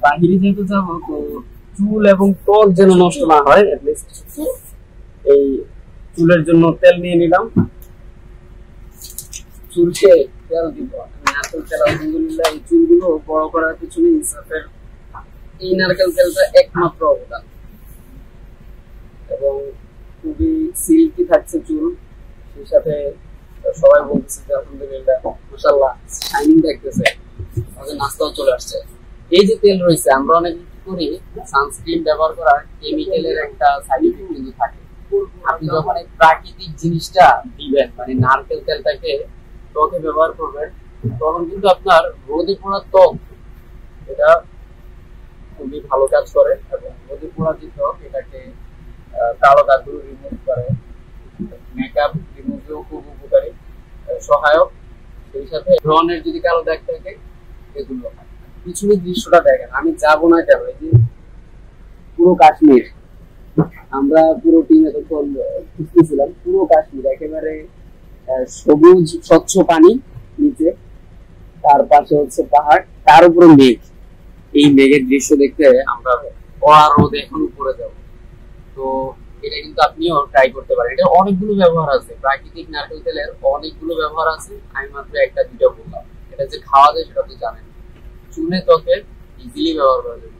বাহিরে যেহেতু যাবো, তো চুল এবং ত্বক যেন নষ্ট না হয়, এই চুলের জন্য তেল নিয়ে নিলাম। চুলকে তেল দিব, নারকেল তেল। আলহামদুলিল্লাহ এই চুলগুলো বড় করার পিছনে ইনসাফের এই নারকেল তেলটা একমাত্র অবদান, এবং খুবই সিল্কি থাকছে চুল। সেই সাথে সবাই বলতেছে যে আলহামদুলিল্লাহ মাশাআল্লাহ শাইনিং দেখতেছে, আমাদের নাস্তাও চলে আসছে। এই যে তেল রয়েছে, আমরা অনেক কি করি, সানস্ক্রিন ব্যবহার করার কেমিক্যালের একটা সাইড ইফেক্ট কিন্তু থাকে। আপনি যখন এই প্রাকৃতিক জিনিসটা দিবেন, মানে নারকেল তেলটাকে ত্বকে ব্যবহার করবেন, তখন কিন্তু আপনার রোদে পোড়া ত্বক এটা খুবই ভালো কাজ করে, এবং রোদে পোড়া যে ত্বক এটাকে কালো দাগগুলো রিমুভ করে, মেকআপ রিমুভেও খুব উপকারী, সহায়ক। সেই সাথে ব্রণের যদি কালো দাগ থাকে এগুলো। পিছনের দৃশ্যটা দেখেন, আমি যাবো না কেন, এই যে পুরো কাশ্মীর, আমরা পুরো টিমে তখন খুঁজতেছিলাম, পুরো কাশ্মীর একেবারে সবুজ স্বচ্ছ পানি নিচে, তার পাশে হচ্ছে পাহাড়, তার উপরে মেঘ। এই মেঘের দৃশ্য দেখতে আমরা রোদে এখন উপরে যাব। তো এটা কিন্তু আপনিও ট্রাই করতে পারেন। এটা অনেকগুলো ব্যবহার আছে, প্রাকৃতিক নারকেল তেলের অনেকগুলো ব্যবহার আছে, আমি মাত্র একটা দুটো বললাম। এটা যে খাওয়া যায় সেটা তো জানেন। চুলে ত্বকে ইজিলি ব্যবহার করা যায়।